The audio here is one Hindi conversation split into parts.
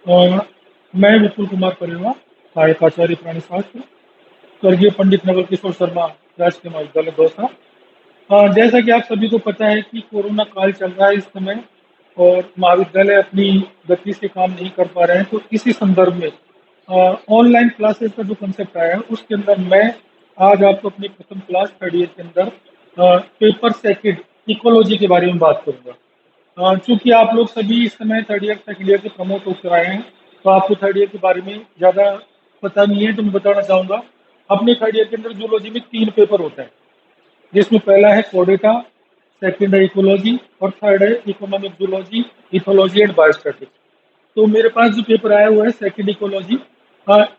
और मैं विपुल कुमार परेवा, सहायक आचार्य प्राणी शास्त्र, स्वर्गीय पंडित नवल किशोर शर्मा, राजकीय महाविद्यालय दौसा। जैसा कि आप सभी को पता है कि कोरोना काल चल रहा है इस समय, और महाविद्यालय अपनी गति से काम नहीं कर पा रहे हैं, तो इसी संदर्भ में ऑनलाइन क्लासेस का जो कंसेप्ट आया है उसके अंदर मैं आज आपको अपनी प्रथम क्लास थर्ड ईयर के अंदर पेपर सेकंड इकोलॉजी के बारे में बात करूंगा। चूंकि आप लोग सभी इस समय थर्ड ईयर सेकंड ईयर के प्रमोट होकर आए हैं, तो आपको थर्ड ईयर के बारे में ज़्यादा पता नहीं है, तो मैं बताना चाहूँगा। अपने थर्ड ईयर के अंदर जूलॉजी में 3 पेपर होते हैं, जिसमें पहला है कोडेटा, सेकंड है इकोलॉजी और थर्ड है economic zoology, ethology and biostatics. तो मेरे पास जो पेपर आया हुआ है सेकंड इकोलॉजी,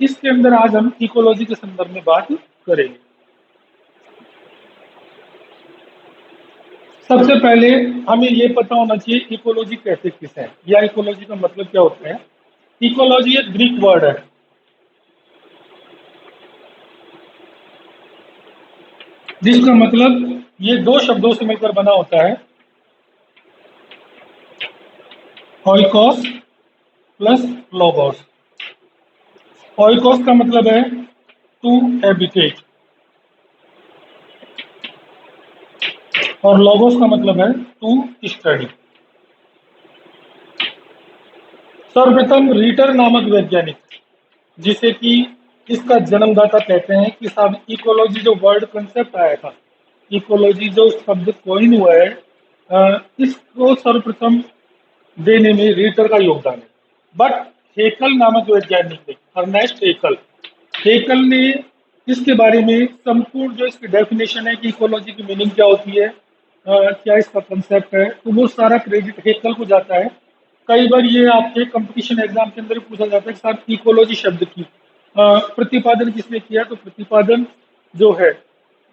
इसके अंदर आज हम इकोलॉजी के संदर्भ में बात करेंगे। सबसे पहले हमें ये पता होना चाहिए इकोलॉजी कहते किसे हैं, या इकोलॉजी का मतलब क्या होता है। इकोलॉजी एक ग्रीक वर्ड है, जिसका मतलब ये 2 शब्दों से मिलकर बना होता है, ओइकोस प्लस लोगोस। ओइकोस का मतलब है टू हैबिटेट, और लोगोस का मतलब है टू स्टडी। सर्वप्रथम रीटर नामक वैज्ञानिक, जिसे कि इसका जन्मदाता कहते हैं, कि साहब इकोलॉजी जो वर्ड कंसेप्ट आया था, इकोलॉजी जो शब्द कोइन हुआ है, इसको सर्वप्रथम देने में रीटर का योगदान है। बट हेकल नामक वैज्ञानिक ने, अर्नेस्ट हेकल, हेकल ने इसके बारे में संपूर्ण जो इसकी डेफिनेशन है कि इकोलॉजी की मीनिंग क्या होती है, क्या इसका कंसेप्ट है, तो वो सारा क्रेडिट हेकल को जाता है। कई बार ये आपके कंपटीशन एग्जाम के अंदर भी पूछा जाता है कि साहब इकोलॉजी शब्द की प्रतिपादन किसने किया, तो प्रतिपादन जो है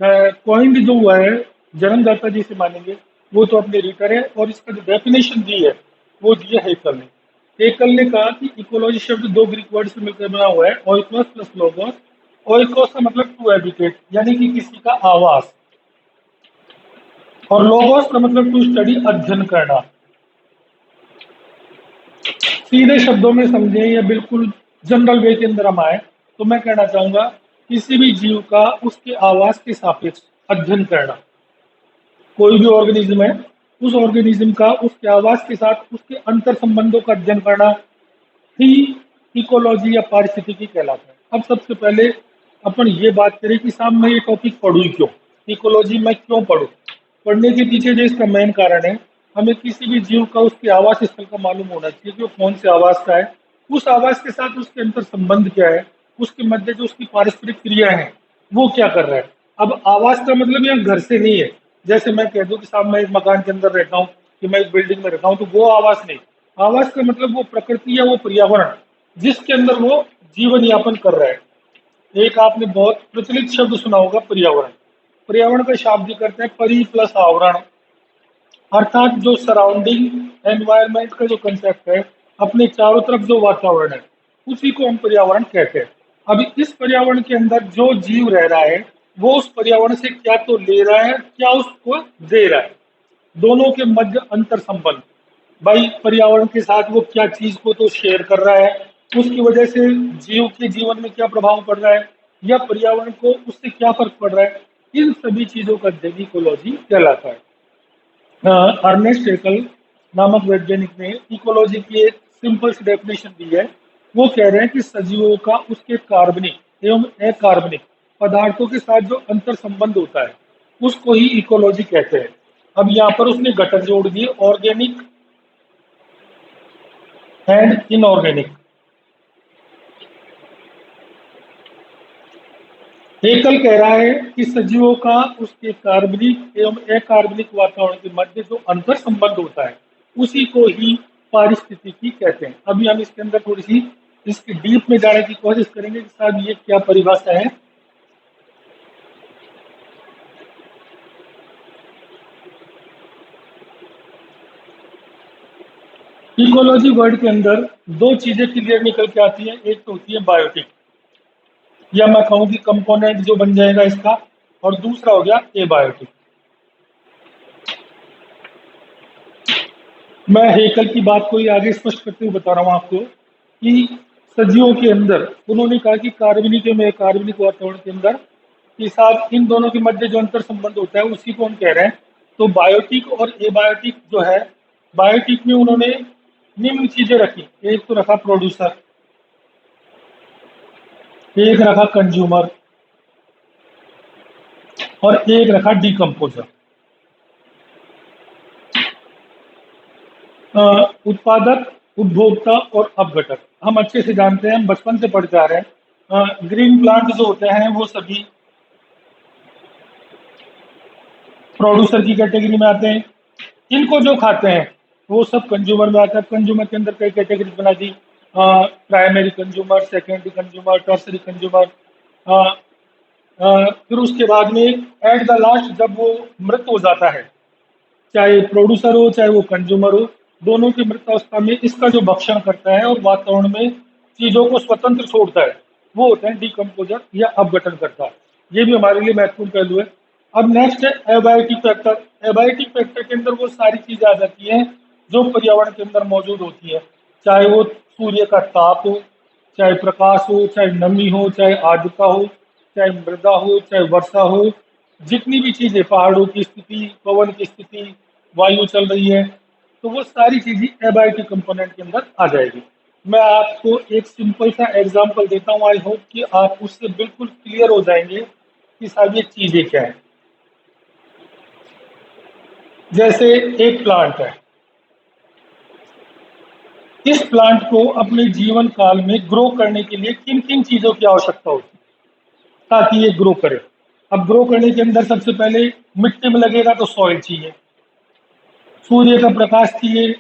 कॉइन्ड जो हुआ है, जन्मदाता जिसे मानेंगे, वो तो अपने रीटर है, और इसका जो डेफिनेशन दी है वो दी है हेकल ने। हेकल ने कहा कि इकोलॉजी शब्द 2 ग्रीक वर्ड से मिलकर बना हुआ है, ओइकोस प्लस लोगोस। ओइकोस का मतलब टू हैबिटेट, यानी कि किसी का आवास, और लोगोस का मतलब टू स्टडी, अध्ययन करना। सीधे शब्दों में समझें या बिल्कुल जनरल वे के अंदर हम आए, तो मैं कहना चाहूंगा किसी भी जीव का उसके आवास के सापेक्ष अध्ययन करना। कोई भी ऑर्गेनिज्म है, उस ऑर्गेनिज्म का उसके आवास के साथ उसके अंतर संबंधों का अध्ययन करना ही इकोलॉजी या पारिस्थितिकी कहलाता है। अब सबसे पहले अपन ये बात करें कि साहब मैं ये टॉपिक पढ़ूं ही क्यों, इकोलॉजी मैं क्यों पढ़ूं। पढ़ने के पीछे जो इसका मेन कारण है, हमें किसी भी जीव का उसके आवास स्थल का मालूम होना चाहिए कि वो कौन से आवास का है, उस आवास के साथ उसके अंतर संबंध क्या है, उसके मध्य जो उसकी पारस्परिक क्रिया है वो क्या कर रहा है। अब आवास का मतलब यहाँ घर से नहीं है, जैसे मैं कह दूं कि साहब मैं एक मकान के अंदर रहता हूँ, कि मैं एक बिल्डिंग में रहता हूँ, तो वो आवास नहीं। आवास का मतलब वो प्रकृति या वो पर्यावरण जिसके अंदर वो जीवन यापन कर रहा है। एक आपने बहुत प्रचलित शब्द सुना होगा, पर्यावरण। पर्यावरण का शाब्दिक अर्थ है परि प्लस आवरण, अर्थात जो सराउंडिंग एनवायरनमेंट का जो कंसेप्ट है, अपने चारों तरफ जो वातावरण है, उसी को हम पर्यावरण कहते हैं। अभी इस पर्यावरण के अंदर जो जीव रह रहा है, वो उस पर्यावरण से क्या तो ले रहा है, क्या उसको दे रहा है। दोनों के मध्य अंतर संबंध, भाई पर्यावरण के साथ वो क्या चीज को तो शेयर कर रहा है, उसकी वजह से जीव के जीवन में क्या प्रभाव पड़ रहा है, या पर्यावरण को उससे क्या फर्क पड़ रहा है, इन सभी चीजों का अध्ययन इकोलॉजी कहलाता है। अर्नेस्ट हेकल नामक वैज्ञानिक ने इकोलॉजी की एक सिंपल सी डेफिनेशन दी है। वो कह रहे हैं कि सजीवों का उसके कार्बनिक एवं अकार्बनिक पदार्थों के साथ जो अंतर संबंध होता है, उसको ही इकोलॉजी कहते हैं। अब यहाँ पर उसने घटक जोड़ दिए, ऑर्गेनिक एंड इनऑर्गेनिक। हेकल कह रहा है कि सजीवों का उसके कार्बनिक एवं अकार्बनिक वातावरण के मध्य जो अंतर संबंध होता है, उसी को ही पारिस्थितिकी कहते हैं। अभी हम इसके अंदर थोड़ी सी इसके डीप में जाने की कोशिश करेंगे कि साहब ये क्या परिभाषा है। इकोलॉजी वर्ड के अंदर 2 चीजें क्लियर निकल के आती है, एक तो होती है बायोटिक, या मैं कहूँ कि कंपोनेंट जो बन जाएगा इसका, और दूसरा हो गया एबायोटिक। मैं हेकल की बात को ही आगे स्पष्ट करते हुए बता रहा हूं आपको कि सजीवों के अंदर उन्होंने कहा कि कार्बनिक वातावरण के अंदर के साथ इन दोनों के मध्य जो अंतर संबंध होता है उसी को हम कह रहे हैं। तो बायोटिक और एबायोटिक जो है, बायोटिक में उन्होंने निम्न चीजें रखी। एक तो रखा प्रोड्यूसर, एक रखा कंज्यूमर और एक रखा डिकम्पोजर। उत्पादक, उपभोक्ता और अपघटक हम अच्छे से जानते हैं, हम बचपन से पढ़ते आ रहे हैं। ग्रीन प्लांट जो होते हैं वो सभी प्रोड्यूसर की कैटेगरी में आते हैं। इनको जो खाते हैं वो सब कंज्यूमर में आता है। कंज्यूमर के अंदर कई कैटेगरीज बना दी, primary consumer, secondary consumer, tertiary consumer. फिर उसके बाद में एट द लास्ट जब वो मृत हो जाता है, चाहे प्रोड्यूसर हो चाहे वो कंज्यूमर हो, दोनों की मृतावस्था में इसका जो भक्षण करता है और वातावरण में चीजों को स्वतंत्र छोड़ता है वो होता है डिकम्पोजर या अपघटन करता। ये भी हमारे लिए महत्वपूर्ण पहलू है। अब नेक्स्ट है एबायोटिक फैक्टर। एबायोटिक फैक्टर के अंदर वो सारी चीजें आ जाती हैं जो पर्यावरण के अंदर मौजूद होती है, चाहे वो सूर्य का ताप हो, चाहे प्रकाश हो, चाहे नमी हो, चाहे आर्द्रता हो, चाहे मृदा हो, चाहे वर्षा हो, जितनी भी चीजें, पहाड़ों की स्थिति, पवन की स्थिति, वायु चल रही है, तो वो सारी चीजें एबायोटिक कंपोनेंट के अंदर आ जाएगी। मैं आपको एक सिंपल सा एग्जांपल देता हूँ, आई होप कि आप उससे बिल्कुल क्लियर हो जाएंगे कि सारी ये चीजें क्या है। जैसे एक प्लांट है, इस प्लांट को अपने जीवन काल में ग्रो करने के लिए किन किन चीजों की आवश्यकता होती है ताकि ये ग्रो करे। अब ग्रो करने के अंदर सबसे पहले मिट्टी में लगेगा तो सॉइल चाहिए, सूर्य का प्रकाश चाहिए,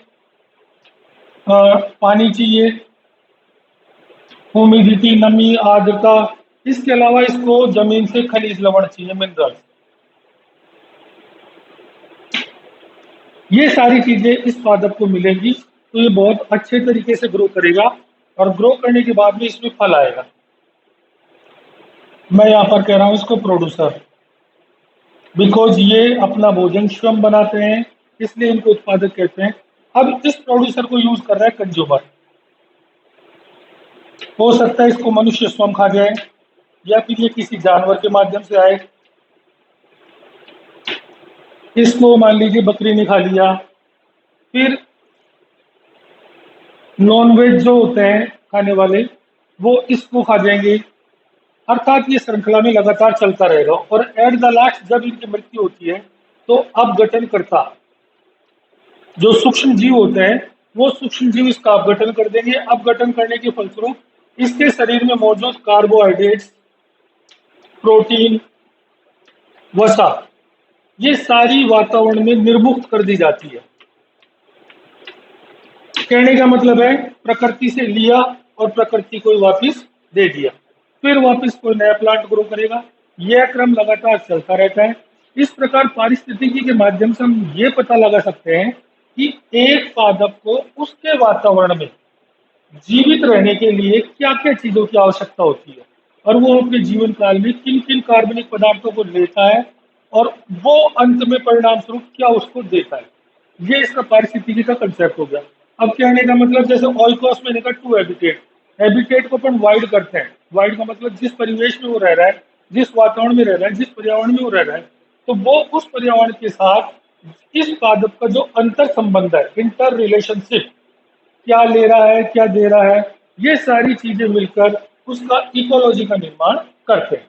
पानी चाहिए, ह्यूमिडिटी, नमी, आर्द्रता। इसके अलावा इसको जमीन से खनिज लवण चाहिए, मिनरल्स। ये सारी चीजें इस पादप को मिलेंगी तो ये बहुत अच्छे तरीके से ग्रो करेगा और ग्रो करने के बाद में इसमें फल आएगा। मैं यहाँ पर कह रहा हूँ इसको प्रोड्यूसर, बिकॉज ये अपना भोजन स्वयं बनाते हैं, इसलिए इनको उत्पादक कहते हैं। अब इस प्रोड्यूसर को यूज कर रहा है कंज्यूमर। हो सकता है इसको मनुष्य स्वयं खा जाए या फिर ये किसी जानवर के माध्यम से आए। इसको मान लीजिए बकरी ने खा लिया, फिर नॉन वेज जो होते हैं खाने वाले वो इसको खा जाएंगे। अर्थात ये श्रृंखला में लगातार चलता रहेगा और एट द लास्ट जब इनकी मृत्यु होती है तो अपघटन करता जो सूक्ष्म जीव होते हैं वो सूक्ष्म जीव इसका अपघटन कर देंगे। अपघटन करने के फलस्वरूप इसके शरीर में मौजूद कार्बोहाइड्रेट्स, प्रोटीन, वसा, ये सारी वातावरण में निर्मुक्त कर दी जाती है। कहने का मतलब है प्रकृति से लिया और प्रकृति को वापस दे दिया, फिर वापस कोई नया प्लांट ग्रो करेगा। यह क्रम लगातार चलता रहता है। इस प्रकार पारिस्थितिकी के माध्यम से हम ये पता लगा सकते हैं कि एक पादप को उसके वातावरण में जीवित रहने के लिए क्या क्या चीजों की आवश्यकता होती है और वो अपने जीवन काल में किन किन कार्बनिक पदार्थों को लेता है और वो अंत में परिणाम स्वरूप क्या उसको देता है। ये इसका पारिस्थितिकी का कंसेप्ट हो गया। अब कहने का मतलब जैसे ऑइकोस मैंने कहा टू हैबिटेट, हैबिटेट को अपन वाइड करते हैं। वाइड का मतलब जिस परिवेश में वो रह रहा है, जिस वातावरण में रह रहा है, जिस पर्यावरण में वो रह रहा है, तो वो उस पर्यावरण के साथ इस पादप का जो अंतर संबंध है, इंटर रिलेशनशिप, क्या ले रहा है, क्या दे रहा है, ये सारी चीजें मिलकर उसका इकोलॉजी का निर्माण करते हैं।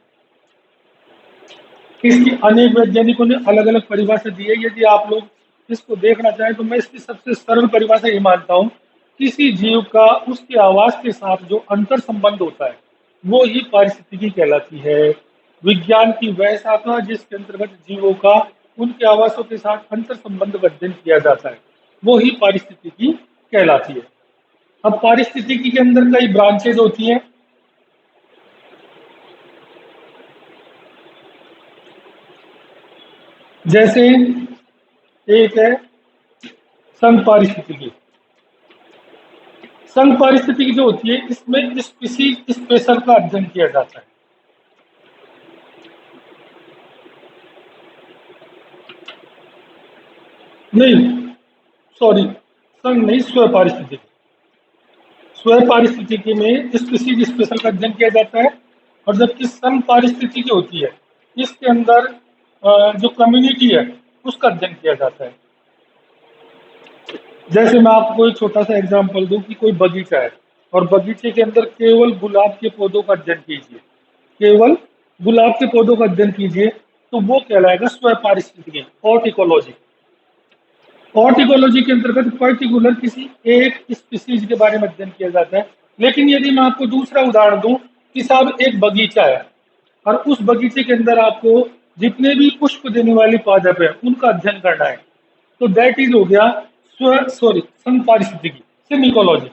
इसकी अनेक वैज्ञानिकों ने अलग अलग परिभाषा दी है। यदि आप लोग इसको देखना चाहें तो मैं इसकी सबसे सरल परिभाषा ये मानता हूँ, किसी जीव का उसके आवास के साथ जो अंतर संबंध होता है वो ही पारिस्थितिकी कहलाती है। विज्ञान की वह शाखा जिसके अंतर्गत जीवों का उनके आवासों के साथ अंतर संबंध का अध्ययन किया जाता है वो ही पारिस्थितिकी कहलाती है। अब पारिस्थितिकी के अंदर कई ब्रांचेज होती हैं। जैसे एक है संघ पारिस्थितिकी। संघ पारिस्थितिकी जो होती है इसमें स्पीसीज स्पेशल का अध्ययन किया जाता है। नहीं, सॉरी, संघ नहीं, स्व पारिस्थितिकी। स्वयं पारिस्थितिकी में स्पीसीज स्पेशल का अध्ययन किया जाता है, और जबकि सम पारिस्थितिकी होती है इसके अंदर जो कम्युनिटी है उसका अध्ययन किया जाता है। जैसे मैं आपको एक छोटा सा एग्जांपल दूं कि कोई बगीचा है और बगीचे के अंदर केवल गुलाब के पौधों का अध्ययन कीजिए, केवल गुलाब के पौधों का अध्ययन कीजिए, तो वो कहलाएगा स्वयं पारिस्थितिकी, हॉर्टिकोलॉजी। हॉर्टिकोलॉजी के अंतर्गत पर्टिकुलर किसी एक स्पीसीज के बारे में अध्ययन किया जाता है। लेकिन यदि मैं आपको दूसरा उदाहरण दूं कि साहब एक बगीचा है और उस बगीचे के अंदर आपको जितने भी पुष्प देने वाले पादप है उनका अध्ययन करना है, तो दैट इज हो गया संपारिस्थितिकी, सिमिकोलॉजी।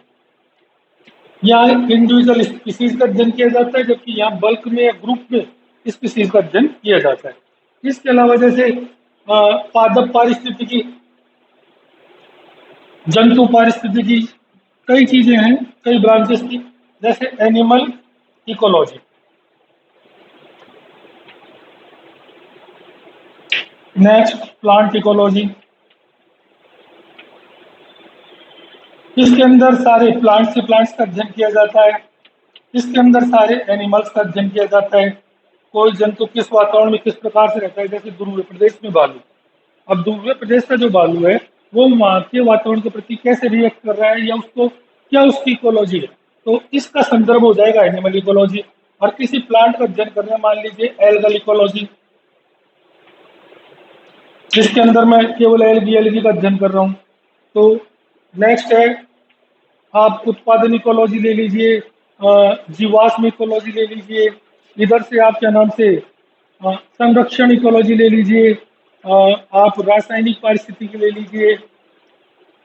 यहाँ इंडिविजुअल स्पीसीज का अध्ययन किया जाता है, जबकि यहाँ बल्क में या ग्रुप में स्पीसीज का अध्ययन किया जाता है। इसके अलावा जैसे पादप पारिस्थितिकी, जंतु पारिस्थितिकी, कई चीजें हैं, कई ब्रांचेस की, जैसे animal ecology. Next plant ecology, इसके अंदर सारे प्लांट से प्लांट्स का अध्ययन किया जाता है। इसके अंदर सारे एनिमल्स का अध्ययन किया जाता है। कोई जंतु किस वातावरण में किस प्रकार से रहता है, जैसे ध्रुवीय प्रदेश में भालू। अब ध्रुवीय प्रदेश का जो भालू है वो वहाँ के वातावरण के प्रति कैसे रिएक्ट कर रहा है या उसको क्या उसकी इकोलॉजी है, तो इसका संदर्भ हो जाएगा एनिमल इकोलॉजी। और किसी प्लांट का अध्ययन करना, मान लीजिए एल्गल इकोलॉजी, जिसके अंदर मैं केवल एलगी का अध्ययन कर रहा हूँ। तो नेक्स्ट है आप उत्पादन इकोलॉजी ले लीजिए, जीवाश्म इकोलॉजी ले लीजिए, इधर से आप क्या नाम से संरक्षण इकोलॉजी ले लीजिए, आप रासायनिक पारिस्थितिकी ले लीजिए,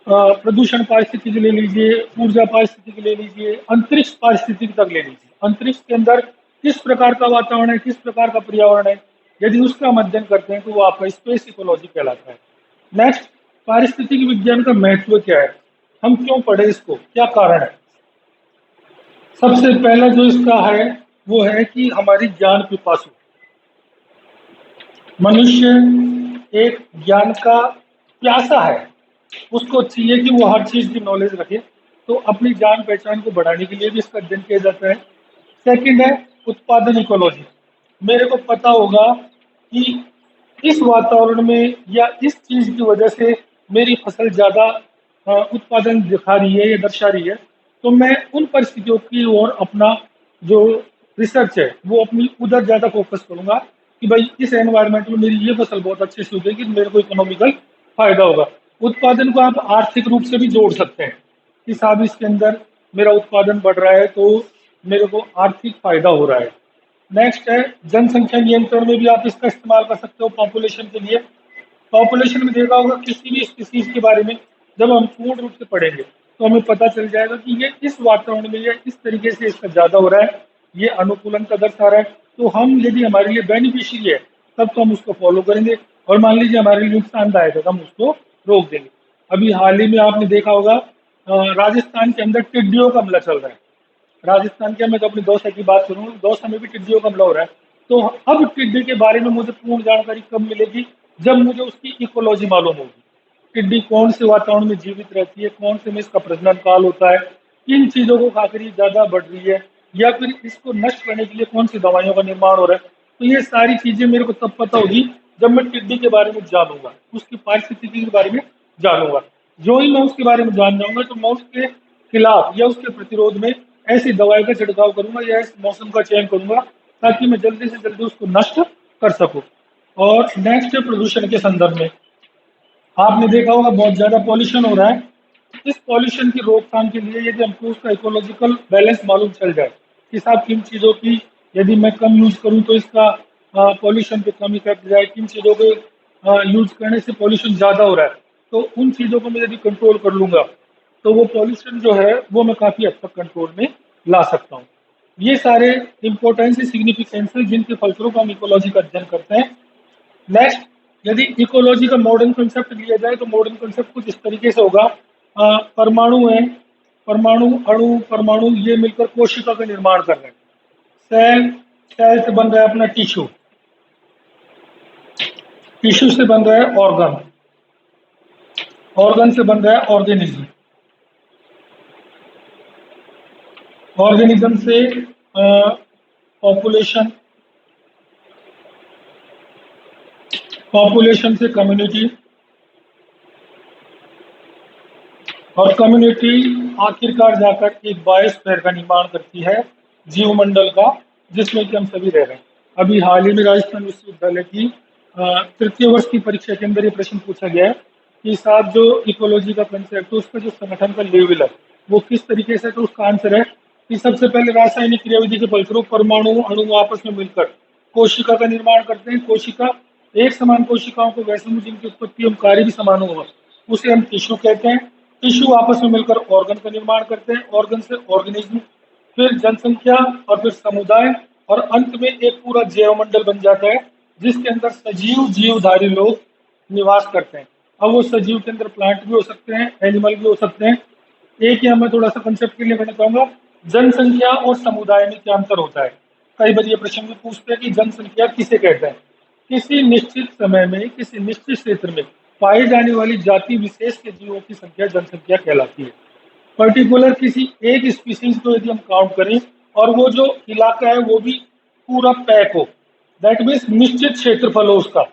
प्रदूषण पारिस्थितिकी ले लीजिए, ऊर्जा पारिस्थितिकी ले लीजिए, अंतरिक्ष पारिस्थितिकी तक ले लीजिए। अंतरिक्ष के अंदर किस प्रकार का वातावरण है, किस प्रकार का पर्यावरण है, यदि उसका हम अध्ययन करते हैं तो वो आपका स्पेस इकोलॉजी कहलाता है। नेक्स्ट, पारिस्थितिकी विज्ञान का महत्व क्या है, हम क्यों पढ़े इसको, क्या कारण है। सबसे पहला जो इसका है वो है कि हमारी ज्ञान पिपासु, मनुष्य एक ज्ञान का प्यासा है, उसको चाहिए कि वो हर चीज की नॉलेज रखे, तो अपनी जान पहचान को बढ़ाने के लिए भी इसका अध्ययन किया जाता है। सेकंड है उत्पादन इकोलॉजी, मेरे को पता होगा कि इस वातावरण में या इस चीज की वजह से मेरी फसल ज्यादा उत्पादन दिखा रही है या दर्शा रही है, तो मैं उन परिस्थितियों की ओर अपना जो रिसर्च है वो अपनी उधर ज्यादा फोकस करूंगा कि भाई इस एनवायरनमेंट में मेरी ये फसल बहुत अच्छे से उगेगी, मेरे को इकोनॉमिकल फायदा होगा। उत्पादन को आप आर्थिक रूप से भी जोड़ सकते हैं कि साहब इसके अंदर मेरा उत्पादन बढ़ रहा है तो मेरे को आर्थिक फायदा हो रहा है। नेक्स्ट है जनसंख्या नियंत्रण में भी आप इसका इस्तेमाल कर सकते हो पॉपुलेशन के लिए। पॉपुलेशन में देखा होगा किसी भी स्पीसीज के बारे में जब हम पूर्ण रूप से पढ़ेंगे तो हमें पता चल जाएगा कि ये इस वातावरण में या इस तरीके से इसका ज्यादा हो रहा है, ये अनुकूलन का दर्शा रहा है, तो हम यदि हमारे लिए बेनिफिशियरी है तब तो हम उसको फॉलो करेंगे, और मान लीजिए हमारे लिए नुकसानदायक है तो हम उसको रोक देंगे। अभी हाल ही में आपने देखा होगा राजस्थान के अंदर टिड्डियों का हमला चल रहा है। राजस्थान के, मैं तो अपनी दौसा की बात करूँ, दौसा में भी टिड्डियों का हमला हो रहा है। तो अब टिड्डी के बारे में मुझे पूर्ण जानकारी कब मिलेगी, जब मुझे उसकी इकोलॉजी मालूम होगी। टिड्डी कौन से वातावरण में जीवित रहती है, कौन से में इसका प्रजनन काल होता है, किन चीजों को खाकर ये ज्यादा बढ़ रही है, या फिर इसको नष्ट करने के लिए कौन सी दवाइयों का निर्माण हो रहा है। तो ये सारी चीजें मेरे को तब पता होगी जब मैं टिड्डी के बारे में जानूंगा, उसकी पारिस्थितिकी के बारे में जानूंगा। जो ही मैं उसके बारे में जान जाऊंगा तो मैं उसके खिलाफ या उसके प्रतिरोध में ऐसी दवाई का छिड़काव करूंगा या इस मौसम का चयन करूंगा ताकि मैं जल्दी से जल्दी उसको नष्ट कर सकूं। और नेक्स्ट है प्रदूषण के संदर्भ में, आपने देखा होगा बहुत ज्यादा पॉल्यूशन हो रहा है। इस पॉल्यूशन की रोकथाम के लिए यदि हमको उसका इकोलॉजिकल बैलेंस मालूम चल जाए कि साहब किन चीज़ों की यदि मैं कम यूज करूं तो इसका पॉल्यूशन पे कम इफेक्ट जाए, किन चीज़ों के यूज करने से पॉल्यूशन ज़्यादा हो रहा है, तो उन चीज़ों को मैं यदि कंट्रोल कर लूंगा तो वो पॉल्यूशन जो है वो मैं काफ़ी हद तक कंट्रोल में ला सकता हूँ। ये सारे इंपॉर्टेंस सिग्निफिकेंस है जिनके फलस्वरूप हम इकोलॉजी का अध्ययन करते हैं। नेक्स्ट, यदि इकोलॉजी का मॉडर्न कंसेप्ट लिया जाए तो मॉडर्न कंसेप्ट कुछ इस तरीके से होगा, परमाणु है, परमाणु अणु परमाणु ये मिलकर कोशिका का निर्माण कर रहे हैं। सेल, सेल से बन रहा है अपना टिश्यू, टिश्यू से बन रहा है ऑर्गन, ऑर्गन से बन रहा है ऑर्गेनिज्म। ऑर्गेनिज्म से पॉपुलेशन, पॉपुलेशन से कम्युनिटी, और कम्युनिटी आखिरकार जाकर एक बायोस्फीयर का निर्माण करती है, जीवमंडल का, जिसमें कि हम सभी रह रहे हैं। अभी हाल ही में राजस्थान विश्वविद्यालय की तृतीय वर्ष की परीक्षा के अंदर ये प्रश्न पूछा गया है कि साहब जो इकोलॉजी का कंसेप्ट है उसका जो संगठन का लेवल है वो किस तरीके से, तो उसका आंसर है कि सबसे पहले रासायनिक क्रियाविधि के फलस्वरूप परमाणु अणु आपस में मिलकर कोशिका का निर्माण करते हैं। कोशिका, एक समान कोशिकाओं को वैसे में जिनकी उत्पत्ति एवं कार्य भी समान हो, उसे हम टिश्यू कहते हैं। टिश्यू आपस में मिलकर ऑर्गन का निर्माण करते हैं, ऑर्गन से ऑर्गेनिज्म, फिर जनसंख्या, और फिर समुदाय, और अंत में एक पूरा जैवमंडल बन जाता है जिसके अंदर सजीव जीवधारी लोग निवास करते हैं। अब वो सजीव के अंदर प्लांट भी हो सकते हैं, एनिमल भी हो सकते हैं। एक यहाँ मैं थोड़ा सा कंसेप्ट के लिए कहना चाहूंगा, जनसंख्या और समुदाय में क्या अंतर होता है। कई बार ये प्रश्न भी पूछते हैं कि जनसंख्या किसे कहते हैं। किसी निश्चित समय में किसी निश्चित क्षेत्र में पाई जाने वाली जाति विशेष के जीवों की संख्या जनसंख्या कहलाती है। पर्टिकुलर किसी एक स्पीसीज को यदि हम काउंट करें और वो जो इलाका है वो भी पूरा पैक हो, दैट मीन्स निश्चित क्षेत्रफल हो उसका,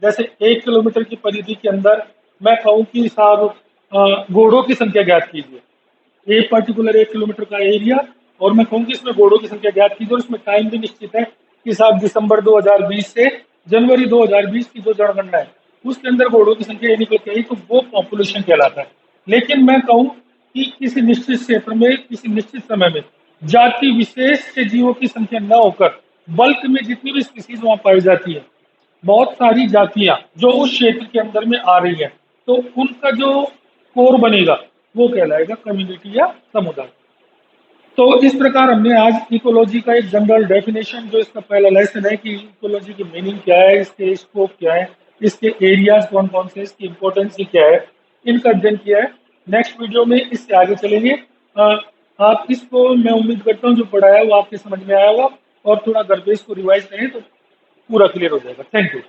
जैसे 1 किलोमीटर की परिधि के अंदर मैं कहूँ कि साहब घोड़ों की संख्या ज्ञात कीजिए, एक पर्टिकुलर 1 किलोमीटर का एरिया, और मैं कहूँ कि इसमें घोड़ों की संख्या ज्ञात कीजिए और इसमें टाइम भी निश्चित है कि साहब दिसंबर 2020 से जनवरी 2020 की जो जनगणना है उसके अंदर घोड़ों की संख्या ये निकल के आई, तो वो पॉपुलेशन कहलाता है। लेकिन मैं कहूँ कि किसी निश्चित क्षेत्र में किसी निश्चित समय में जाति विशेष के जीवों की संख्या न होकर बल्क में जितनी भी स्पीसीज वहां पाई जाती है, बहुत सारी जातियां जो उस क्षेत्र के अंदर में आ रही है, तो उनका जो कोर बनेगा वो कहलाएगा कम्युनिटी या समुदाय। तो इस प्रकार हमने आज इकोलॉजी का एक जनरल डेफिनेशन, जो इसका पहला लेसन है कि इकोलॉजी की मीनिंग क्या है, इसके स्कोप क्या है, इसके एरियाज कौन कौन से, इसकी इंपॉर्टेंस क्या है, इनका अध्ययन किया है। नेक्स्ट वीडियो में इससे आगे चलेंगे। आप इसको, मैं उम्मीद करता हूँ जो पढ़ाया वो आपके समझ में आया होगा, और थोड़ा घर पे इसको रिवाइज करें तो पूरा क्लियर हो जाएगा। Thank you.